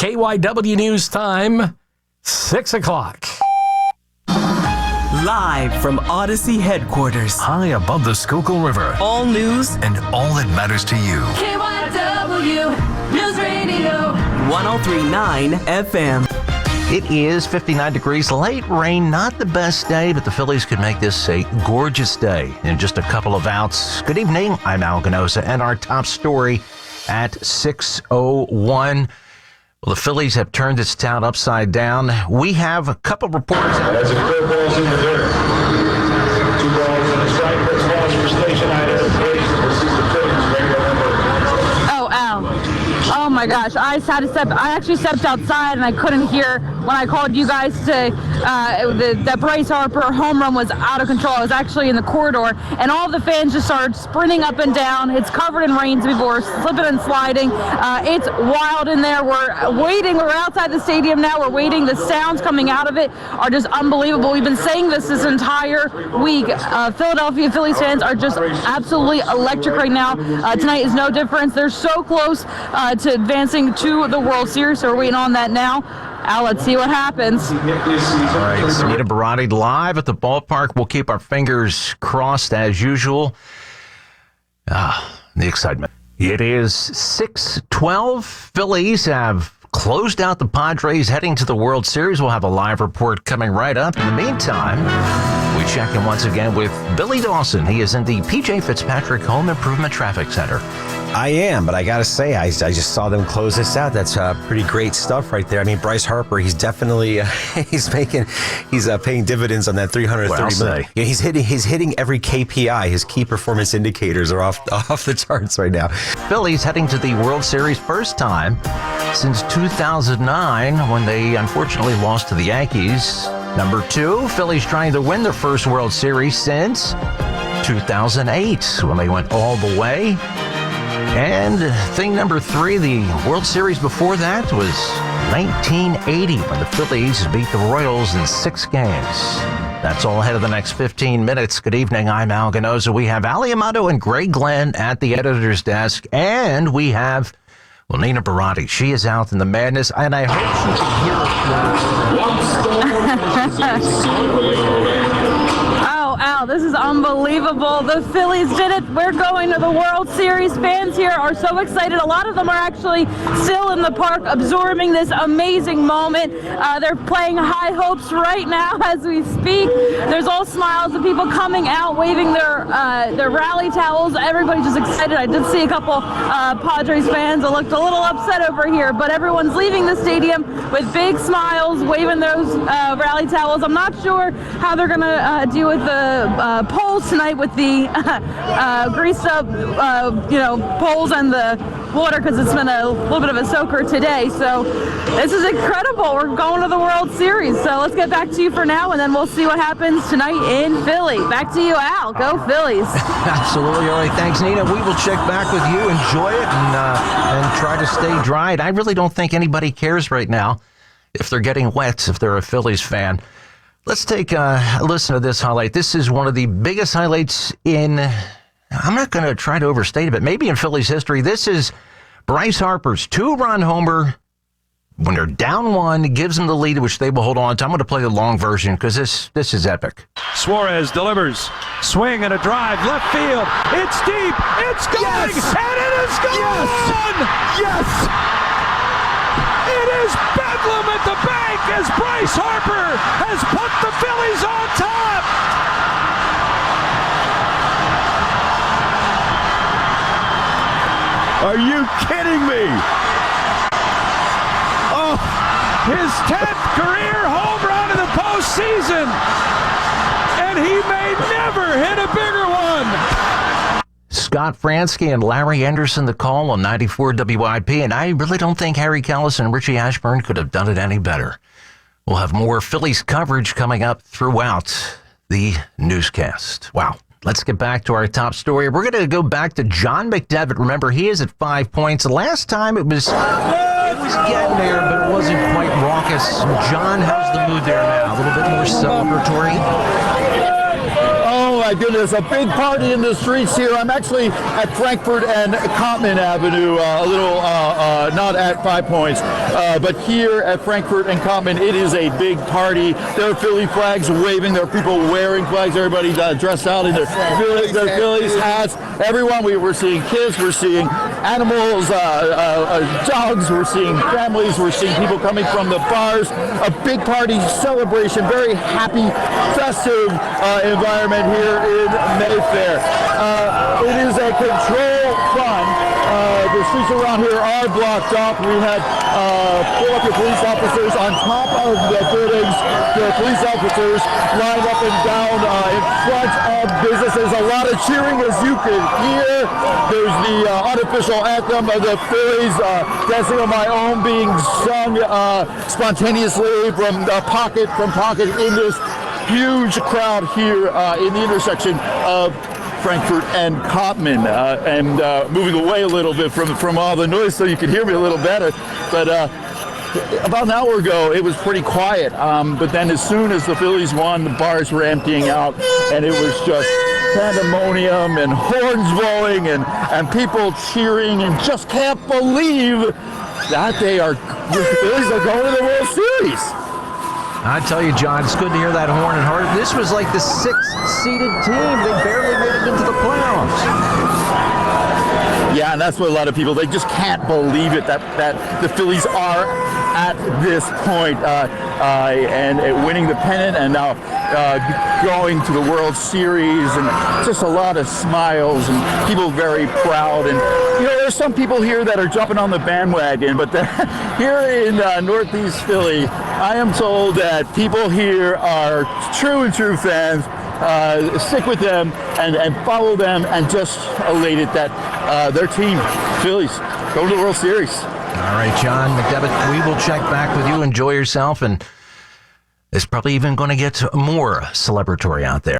KYW News Time, 6 o'clock. Live from Odyssey headquarters. High above the Schuylkill River. All news and all that matters to you. KYW Newsradio 103.9 FM. It is 59 degrees, light rain, not the best day, but the Phillies could make this a gorgeous day in just a couple of outs. Good evening, I'm Al Ganosa, and our top story at 6:01. Well, the Phillies have turned this town upside down. We have a couple reporters. As a clear ball's in the dirt. 2 balls and a strike. That's balls for station either. This is the Phillies regular number. Oh, Al. Oh my gosh, I actually stepped outside and I couldn't hear when I called you guys to that Bryce Harper home run was out of control. I was actually in the corridor and all the fans just started sprinting up and down. It's covered in rain, people were slipping and sliding. It's wild in there. We're waiting. We're outside the stadium now. We're waiting. The sounds coming out of it are just unbelievable. We've been saying this entire week. Philadelphia Phillies fans are just absolutely electric right now. Tonight is no difference. They're so close to advancing to the World Series, so we're waiting on that now. Al, let's see what happens. All right, Sunita Barati live at the ballpark. We'll keep our fingers crossed as usual. The excitement. It is 6:12. Phillies have closed out the Padres heading to the World Series. We'll have a live report coming right up. In the meantime, we check in once again with Billy Dawson. He is in the P.J. Fitzpatrick Home Improvement Traffic Center. I am, but I got to say, I just saw them close this out. That's pretty great stuff right there. I mean, Bryce Harper, he's definitely, he's paying dividends on that $330 million. Yeah, he's hitting every KPI. His key performance indicators are off the charts right now. Phillies heading to the World Series first time since 2009 when they unfortunately lost to the Yankees. Number 2, Phillies trying to win their first World Series since 2008 when they went all the way. And thing number 3, the World Series before that was 1980 when the Phillies beat the Royals in 6 games. That's all ahead of the next 15 minutes. Good evening, I'm Al Ganosa. We have Ali Amato and Greg Glenn at the editor's desk, and we have Nina Barati. She is out in the madness, and I hope she can hear us. Oh, Al, this is unbelievable. The Phillies did it. We're going to the World Series. Fans here are so excited. A lot of them are actually still in the park absorbing this amazing moment. They're playing High Hopes right now as we speak. There's all smiles of people coming out, waving their rally towels. Everybody's just excited. I did see a couple Padres fans that looked a little upset over here, but everyone's leaving the stadium with big smiles, waving those rally towels. I'm not sure how they're going to deal with the poles tonight with the greased up, poles and the water because it's been a little bit of a soaker today. So this is incredible. We're going to the World Series. So let's get back to you for now, and then we'll see what happens tonight in Philly. Back to you, Al. Go Phillies. Absolutely. All right. Thanks, Nina. We will check back with you. Enjoy it and try to stay dry. And I really don't think anybody cares right now if they're getting wet, if they're a Phillies fan. Let's take a listen to this highlight. This is one of the biggest highlights in, I'm not going to try to overstate it, but maybe in Phillies history. This is Bryce Harper's 2-run homer when they're down 1, gives them the lead, which they will hold on to. I'm going to play the long version because this is epic. Suarez delivers. Swing and a drive. Left field. It's deep. It's going. Yes! And it is gone. Yes! It is bedlam at the bank as Bryce Harper has put the Phillies on top. Are you kidding me? Oh, his 10th career home run in the postseason, and he may never hit a bigger one. Scott Fransky and Larry Anderson, the call on 94 WIP, and I really don't think Harry Kellis and Richie Ashburn could have done it any better. We'll have more Phillies coverage coming up throughout the newscast. Wow. Let's get back to our top story. We're going to go back to John McDevitt. Remember, he is at 5 points. The last time it was getting there, but it wasn't quite raucous. John, how's the mood there now? A little bit more celebratory? Oh, my goodness, a big party in the streets here. I'm actually at Frankfurt and Cottman Avenue, a little, not at 5 Points, but here at Frankfurt and Cottman, it is a big party. There are Philly flags waving. There are people wearing flags. Everybody's dressed out in their Phillies hats. Everyone, we're seeing kids, we're seeing animals, dogs, we're seeing families, we're seeing people coming from the bars. A big party celebration, very happy, festive environment here in Mayfair. It is a controlled fun. The streets around here are blocked off. We had Philadelphia police officers on top of the buildings. The police officers lined up and down in front of businesses. A lot of cheering, as you can hear. There's the unofficial anthem of the Phillies, Dancing on My Own, being sung spontaneously from pocket in this huge crowd here in the intersection of Frankfurt and Cottman, and moving away a little bit from all the noise so you can hear me a little better. But about an hour ago, it was pretty quiet. But then as soon as the Phillies won, the bars were emptying out, and it was just pandemonium and horns blowing and people cheering, and just can't believe that the Phillies are going to the World Series. I tell you, John, it's good to hear that horn and heart. This was like the sixth-seeded team. They barely made it into the playoffs. Yeah, and that's what a lot of people, they just can't believe it, that the Phillies are at this point, and winning the pennant, and now going to the World Series, and just a lot of smiles and people very proud. And there's some people here that are jumping on the bandwagon, but here in Northeast Philly, I am told that people here are true fans. Stick with them and follow them, and just elated that their team, Phillies, go to the World Series. All right, John McDevitt, we will check back with you. Enjoy yourself, and it's probably even going to get more celebratory out there.